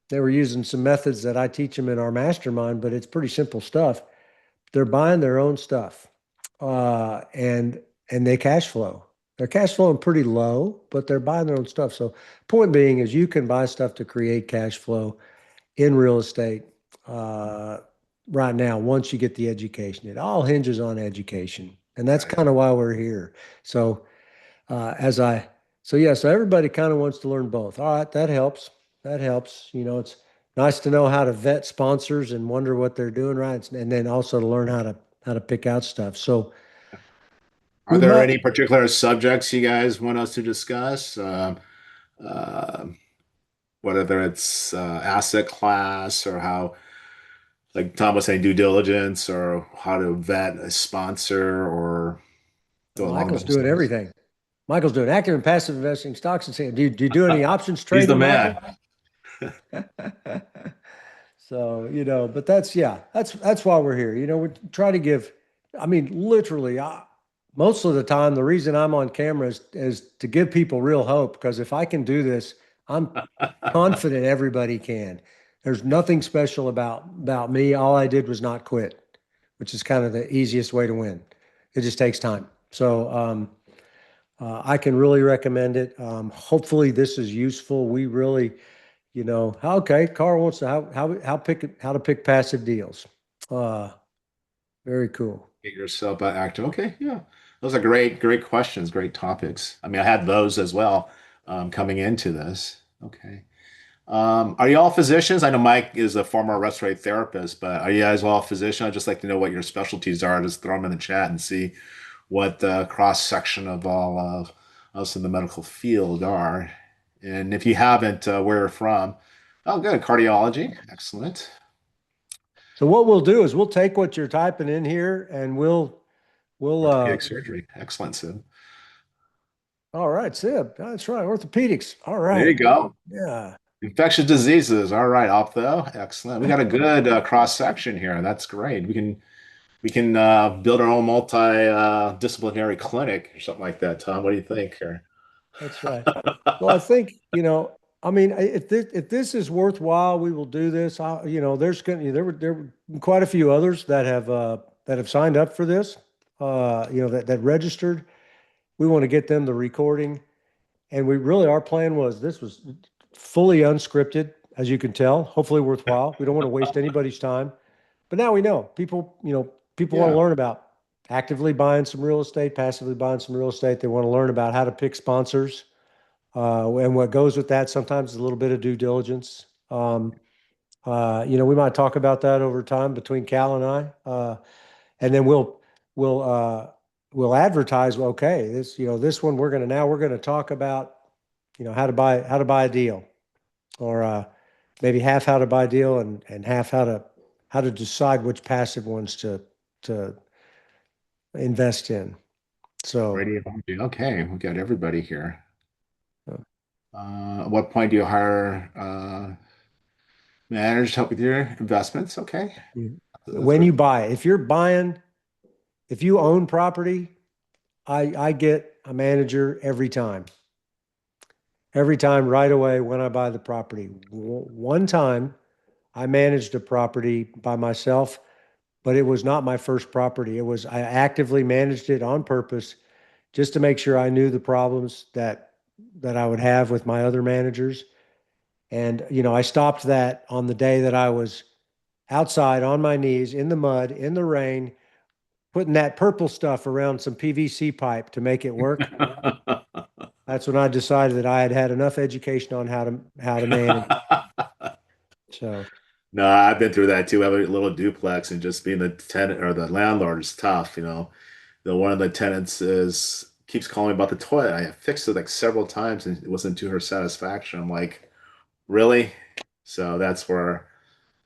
They were using some methods that I teach them in our mastermind, but it's pretty simple stuff. They're buying their own stuff, and they cash flow. They're cash flowing pretty low, but they're buying their own stuff. So point being is, you can buy stuff to create cash flow in real estate right now, once you get the education. It all hinges on education. And that's kind of why we're here. So so everybody kind of wants to learn both. All right, that helps. That helps. It's nice to know how to vet sponsors and wonder what they're doing right. And then also to learn how to pick out stuff. So Are there any particular subjects you guys want us to discuss? Uh, Whether it's asset class, or how, like Tom was saying, due diligence, or how to vet a sponsor, or along Michael's those doing lines. everything. Michael's doing active and passive investing, stocks and sales. Do you do any options He's the trading, Michael? man. So, but that's why we're here. We try to give, I mean, literally, most of the time, the reason I'm on camera is to give people real hope, because if I can do this, I'm confident everybody can. There's nothing special about me. All I did was not quit, which is kind of the easiest way to win. It just takes time. So, I can really recommend it. Hopefully this is useful. We really, okay, Carl wants to how to pick passive deals. Uh, Very cool. Get yourself active. Okay, yeah. Those are great questions, great topics. I mean, I had those as well coming into this. Okay. Are you all physicians? I know Mike is a former respiratory therapist, but are you guys all physicians? I'd just like to know what your specialties are. Just throw them in the chat and see what the cross section of all of us in the medical field are. And if you haven't, where you're from. Oh, good. Cardiology. Excellent. So what we'll do is, we'll take what you're typing in here, and Orthopedic surgery. Excellent, Sid. all right, Sib. That's right. Orthopedics. All There you right. go. Yeah. Infectious diseases. All right, ophtho. Excellent. We got a good cross section here. That's great. We can We can build our own multi-disciplinary clinic or something like that, Tom. What do you think? Or That's right. Well, I think, I mean, if this is worthwhile, we will do this. There's going to there were quite a few others that have signed up for this. That registered. We want to get them the recording, and our plan was this was fully unscripted, as you can tell. Hopefully, worthwhile. We don't want to waste anybody's time. But now we know people want to yeah, learn about actively buying some real estate, passively buying some real estate. They want to learn about how to pick sponsors. And what goes with that sometimes is a little bit of due diligence. We might talk about that over time between Cal and I, and then we'll we'll advertise. Well, okay, this one we're gonna talk about how to buy a deal, or maybe half how to buy a deal and half how to decide which passive ones to invest in. So. radio. Okay, we got everybody here. uh, At what point do you hire managers to help with your investments? Okay, that's When what. you buy, if you own property, I get a manager every time right away when I buy the property. One time I managed a property by myself, but it was not my first property. I actively managed it on purpose just to make sure I knew the problems that I would have with my other managers. And, I stopped that on the day that I was outside on my knees in the mud, in the rain, putting that purple stuff around some PVC pipe to make it work. That's when I decided that I had had enough education on how to manage. So, No, I've been through that too. I have a little duplex, and just being the tenant or the landlord is tough. The one of the tenants is keeps calling me about the toilet. I fixed it like several times, and it wasn't to her satisfaction. I'm like, really? So that's where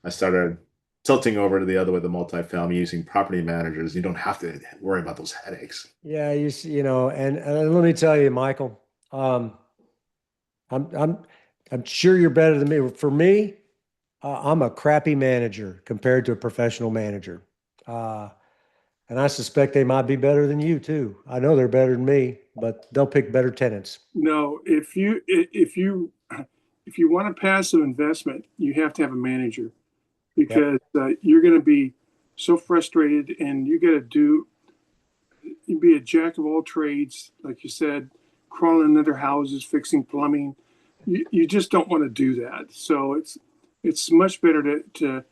I started tilting over to the other way, the multifamily, using property managers. You don't have to worry about those headaches. yeah, and let me tell you, Michael, um, I'm sure you're better than me. For me, I'm a crappy manager compared to a professional manager. Uh, and I suspect they might be better than you too. I know they're better than me, but they'll pick better tenants. No, if you want a passive investment, you have to have a manager Yep. because you're going to be so frustrated, and you got to be a jack of all trades, like you said, crawling in other houses, fixing plumbing. You just don't want to do that. So it's much better to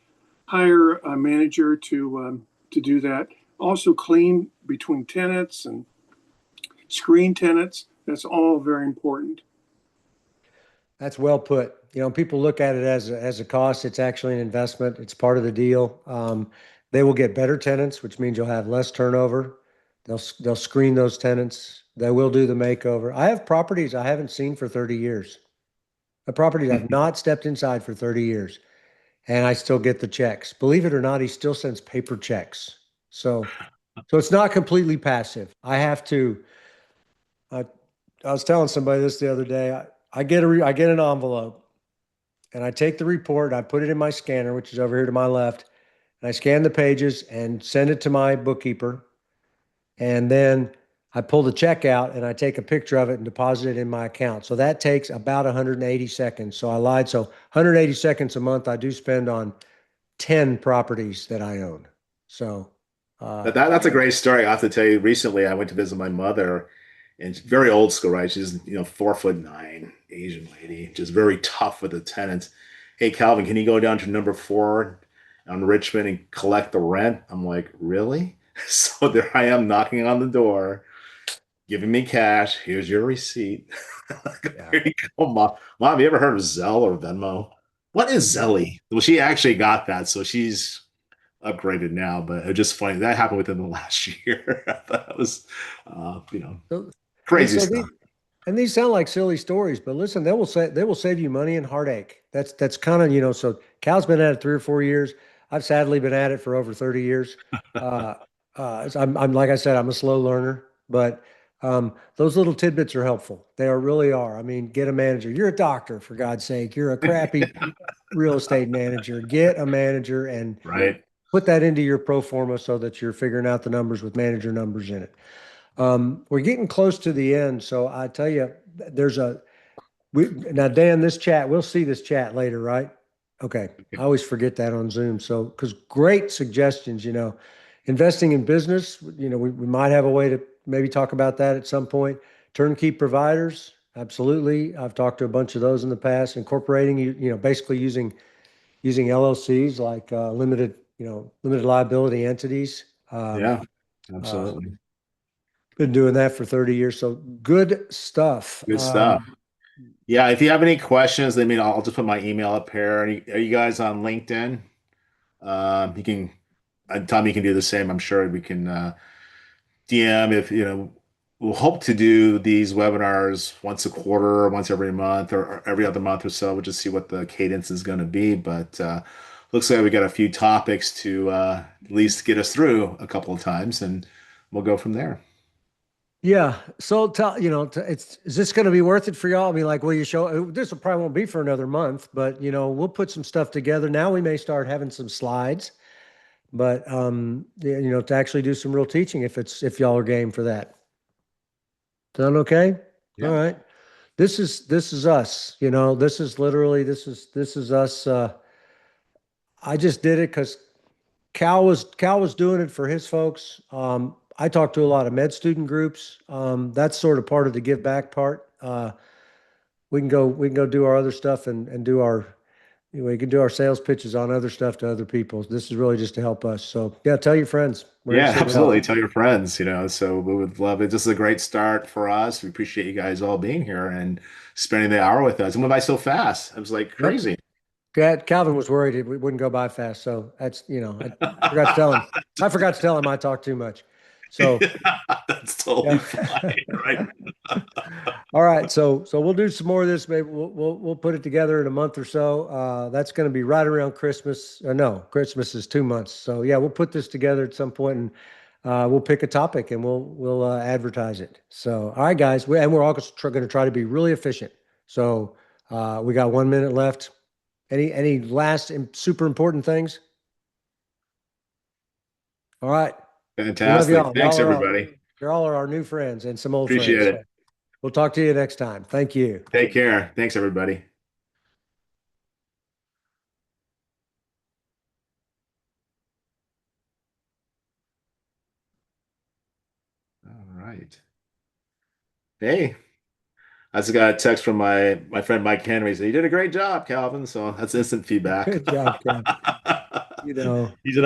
hire a manager to do that. Also, clean between tenants and screen tenants. That's all very important. That's well put. People look at it as a cost. It's actually an investment. It's part of the deal. They will get better tenants, which means you'll have less turnover. They'll screen those tenants. They will do the makeover. I have properties I haven't seen for 30 years. A property I've not stepped inside for 30 years, and I still get the checks. Believe it or not, he still sends paper checks. So it's not completely passive. I have to. I, I was telling somebody this the other day. I get an envelope, and I take the report. I put it in my scanner, which is over here to my left, and I scan the pages and send it to my bookkeeper. And then I pull the check out and I take a picture of it and deposit it in my account. So that takes about 180 seconds. So I lied. So 180 seconds a month I do spend on 10 properties that I own. So, uh, That's a great story. I have to tell you, recently I went to visit my mother, and she's very old school, right? She's 4'9" Asian lady, just very tough with the tenants. Hey, Calvin, can you go down to number 4 on Richmond and collect the rent? I'm like, really? So there I am knocking on the door, giving me cash. Here's your receipt. yeah. Here you go, Mom. Mom, you ever heard of Zelle or Venmo? What is Zelly? Well, she actually got that, so she's upgraded now, but it's just funny that happened within the last year. That was, So, and crazy so stuff. these sound like silly stories, but listen, they will save you money and heartache. That's kind of, so Cal's been at it 3 or 4 years. I've sadly been at it for over 30 years. Uh, I'm like I said, I'm a slow learner, but those little tidbits are helpful. They really are. I mean, get a manager. You're a doctor, for God's sake. You're a crappy real estate manager. Get a manager and Right? put that into your pro forma so that you're figuring out the numbers with manager numbers in it. We're getting close to the end, so I tell you, now Dan, this chat, we'll see this chat later, right? Okay. I always forget that on Zoom. So, because great suggestions, investing in business, we might have a way to maybe talk about that at some point. Turnkey providers, absolutely. I've talked to a bunch of those in the past, incorporating, basically using LLCs like limited liability entities. Yeah, Uh, absolutely. been doing that for 30 years. So good stuff. Good stuff. Yeah, if you have any questions, I'll just put my email up here. Are you guys on LinkedIn? You can, Tom, you can do the same. I'm sure we can DM if, we'll hope to do these webinars once a quarter, or once every month, or every other month or so. We'll just see what the cadence is going to be. But looks like we got a few topics to at least get us through a couple of times, and we'll go from there. Yeah. So is this going to be worth it for y'all? I mean, like, will you show, this will probably won't be for another month, but we'll put some stuff together. Now we may start having some slides, but, to actually do some real teaching if y'all are game for that. Sound okay? Yeah. All right. This is us, this is literally, this is us. I just did it because Cal was doing it for his folks. I talked to a lot of med student groups. That's sort of part of the give back part. We can go do our other stuff and we can do our sales pitches on other stuff to other people. This is really just to help us. So yeah, tell your friends. We're Yeah, interested to help. absolutely. Tell your friends, so we would love it. This is a great start for us. We appreciate you guys all being here and spending the hour with us. It went by so fast. It was like crazy. Calvin was worried it wouldn't go by fast. So that's, I forgot to tell him. I forgot to tell him I talk too much. So that's totally fine, right? all right, so we'll do some more of this. Maybe we'll put it together in a month or so. That's going to be right around Christmas. No, Christmas is 2 months. So yeah, we'll put this together at some point, and we'll pick a topic and we'll advertise it. So all right, guys, we're all going to try to be really efficient. So we got 1 minute left. Any last super important things? All right. Fantastic. We love y'all. Thanks, everybody. You're all our new friends and some old Appreciate friends. it. We'll talk to you next time. Thank you. Take care. Thanks, everybody. All right. Hey, I just got a text from my friend Mike Henry. He said, "You did a great job, Calvin." So that's instant feedback. Good job, Ken. He's